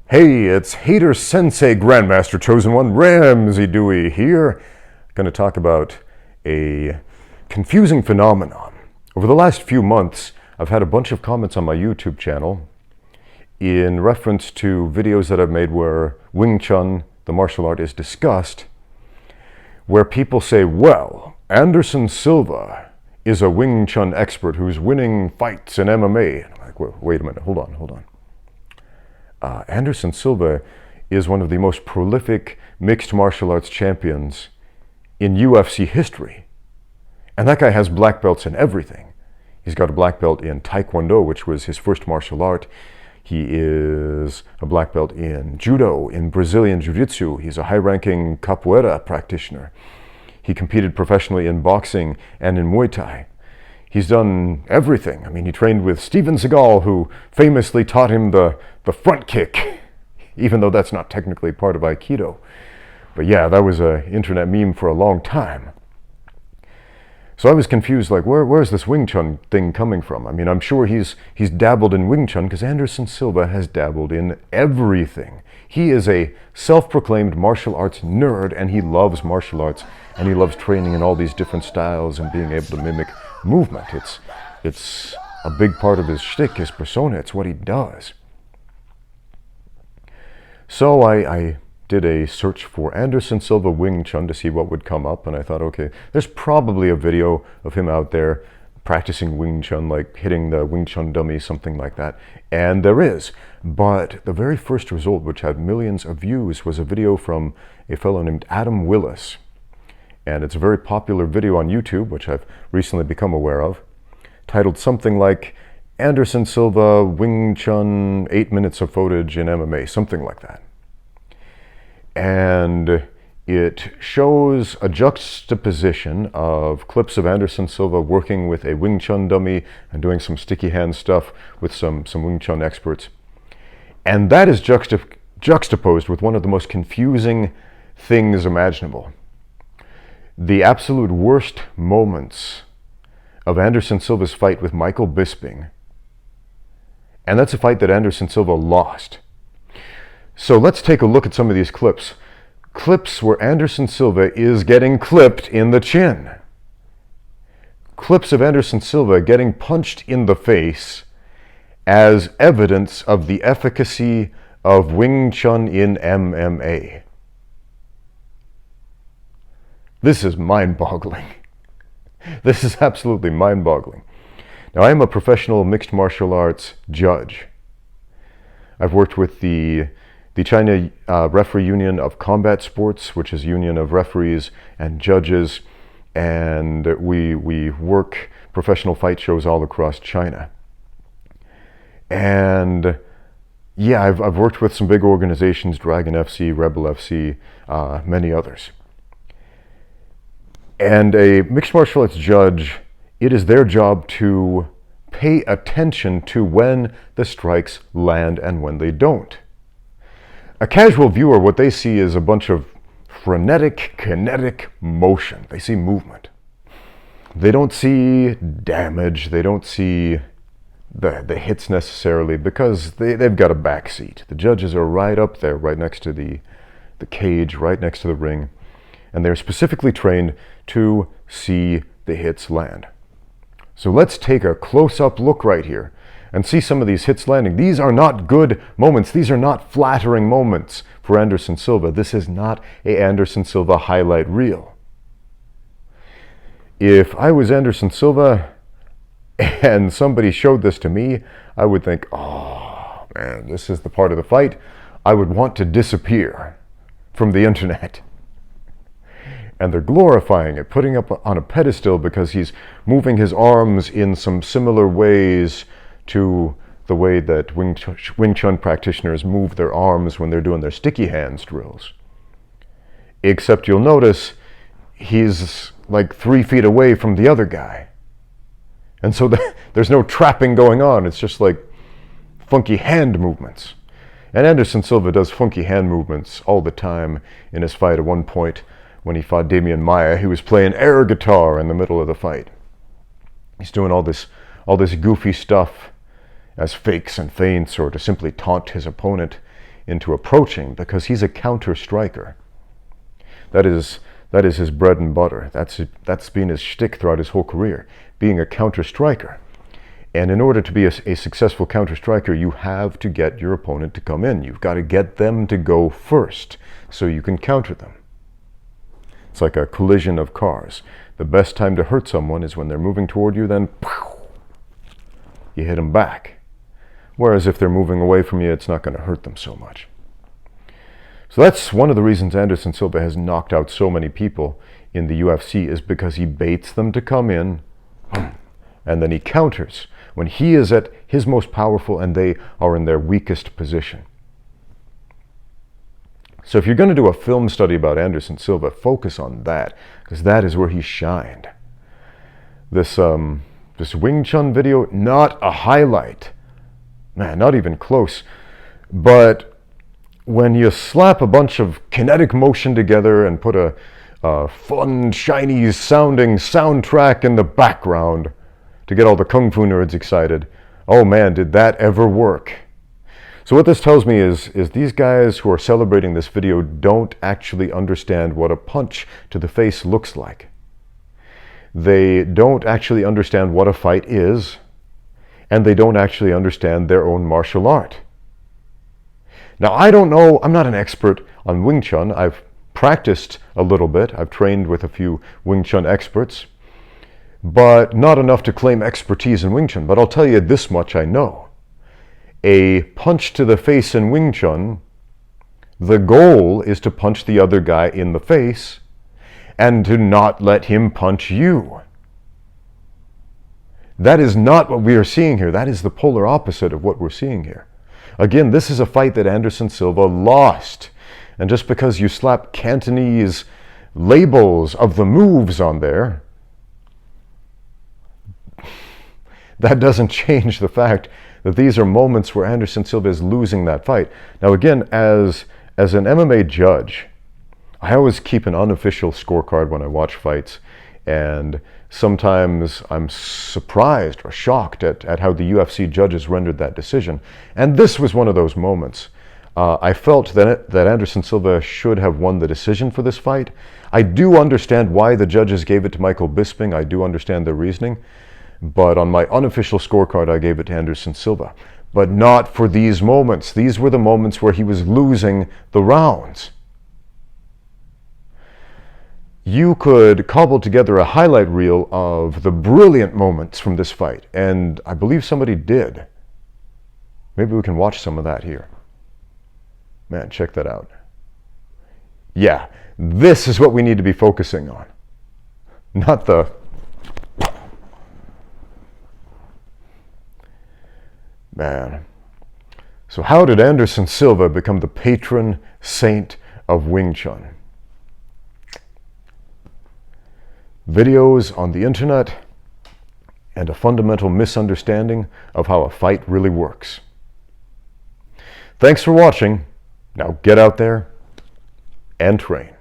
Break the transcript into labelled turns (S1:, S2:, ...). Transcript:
S1: Hey, it's Hater Sensei Grandmaster Chosen One, Ramsey Dewey here. Going to talk about a confusing phenomenon. Over the last few months, I've had a bunch of comments on my YouTube channel in reference to videos that I've made where Wing Chun, the martial art, is discussed, where people say, well, Anderson Silva is a Wing Chun expert who's winning fights in MMA. And I'm like, wait a minute, hold on. Anderson Silva is one of the most prolific mixed martial arts champions in UFC history. And that guy has black belts in everything. He's got a black belt in taekwondo, which was his first martial art. He is a black belt in judo, in Brazilian jiu-jitsu. He's a high-ranking capoeira practitioner. He competed professionally in boxing and in Muay Thai. He's done everything. I mean, he trained with Steven Seagal, who famously taught him the front kick, even though that's not technically part of aikido. But yeah, that was an internet meme for a long time. So I was confused, like, where's this Wing Chun thing coming from? I mean, I'm sure he's dabbled in Wing Chun, because Anderson Silva has dabbled in everything. He is a self-proclaimed martial arts nerd, and he loves martial arts, and he loves training in all these different styles and being able to mimic movement. It's a big part of his shtick, his persona. It's what he does. So I did a search for Anderson Silva Wing Chun to see what would come up, and I thought, okay, there's probably a video of him out there practicing Wing Chun, like hitting the Wing Chun dummy, something like that. And there is. But the very first result, which had millions of views, was a video from a fellow named Adam Williss. And it's a very popular video on YouTube, which I've recently become aware of, titled something like Anderson Silva Wing Chun 8 minutes of footage in MMA, something like that. And it shows a juxtaposition of clips of Anderson Silva working with a Wing Chun dummy and doing some sticky hand stuff with some Wing Chun experts. And that is juxtaposed with one of the most confusing things imaginable. The absolute worst moments of Anderson Silva's fight with Michael Bisping. And that's a fight that Anderson Silva lost. So let's take a look at some of these clips. Clips where Anderson Silva is getting clipped in the chin. Clips of Anderson Silva getting punched in the face as evidence of the efficacy of Wing Chun in MMA. This is mind-boggling. This is absolutely mind-boggling. Now, I am a professional mixed martial arts judge. I've worked with the China Referee Union of Combat Sports, which is a union of referees and judges, and we work professional fight shows all across China. And yeah, I've worked with some big organizations, Dragon FC, Rebel FC, many others. And a mixed martial arts judge, it is their job to pay attention to when the strikes land and when they don't. A casual viewer, what they see is a bunch of frenetic, kinetic motion. They see movement. They don't see damage. They don't see the hits necessarily, because they've got a back seat. The judges are right up there, right next to the cage, right next to the ring. And they're specifically trained to see the hits land. So let's take a close-up look right here and see some of these hits landing. These are not good moments. These are not flattering moments for Anderson Silva. This is not a Anderson Silva highlight reel. If I was Anderson Silva and somebody showed this to me, I would think, oh man, this is the part of the fight I would want to disappear from the internet. And they're glorifying it, putting up on a pedestal because he's moving his arms in some similar ways to the way that Wing Chun practitioners move their arms when they're doing their sticky hands drills. Except you'll notice he's like 3 feet away from the other guy. And so there's no trapping going on. It's just like funky hand movements. And Anderson Silva does funky hand movements all the time in his fight. At one point, when he fought Damian Maia, he was playing air guitar in the middle of the fight. He's doing all this goofy stuff as fakes and feints, or to simply taunt his opponent into approaching, because he's a counter striker. That is his bread and butter. That's been his shtick throughout his whole career, being a counter striker. And in order to be a successful counter striker, you have to get your opponent to come in. You've got to get them to go first so you can counter them. It's like a collision of cars. The best time to hurt someone is when they're moving toward you, then pow, you hit them back. Whereas if they're moving away from you, it's not going to hurt them so much. So that's one of the reasons Anderson Silva has knocked out so many people in the UFC, is because he baits them to come in, and then he counters when he is at his most powerful and they are in their weakest position. So if you're going to do a film study about Anderson Silva, focus on that, because that is where he shined. This Wing Chun video, not a highlight. Man, not even close. But when you slap a bunch of kinetic motion together and put a fun, shiny sounding soundtrack in the background to get all the Kung Fu nerds excited, oh man, did that ever work. So what this tells me is these guys who are celebrating this video don't actually understand what a punch to the face looks like. They don't actually understand what a fight is, and they don't actually understand their own martial art. Now, I don't know, I'm not an expert on Wing Chun. I've practiced a little bit. I've trained with a few Wing Chun experts, but not enough to claim expertise in Wing Chun. But I'll tell you this much I know. A punch to the face in Wing Chun, the goal is to punch the other guy in the face and to not let him punch you. That is not what we are seeing here. That is the polar opposite of what we're seeing here. Again, this is a fight that Anderson Silva lost. And just because you slap Cantonese labels of the moves on there, that doesn't change the fact that these are moments where Anderson Silva is losing that fight. Now again, as an MMA judge, I always keep an unofficial scorecard when I watch fights, and sometimes I'm surprised or shocked at how the UFC judges rendered that decision. And this was one of those moments. I felt that Anderson Silva should have won the decision for this fight. I do understand why the judges gave it to Michael Bisping. I do understand their reasoning. But on my unofficial scorecard, I gave it to Anderson Silva. But not for these moments. These were the moments where he was losing the rounds. You could cobble together a highlight reel of the brilliant moments from this fight. And I believe somebody did. Maybe we can watch some of that here. Man, check that out. Yeah, this is what we need to be focusing on. Not the... Man. So how did Anderson Silva become the patron saint of Wing Chun? Videos on the internet and a fundamental misunderstanding of how a fight really works. Thanks for watching. Now get out there and train.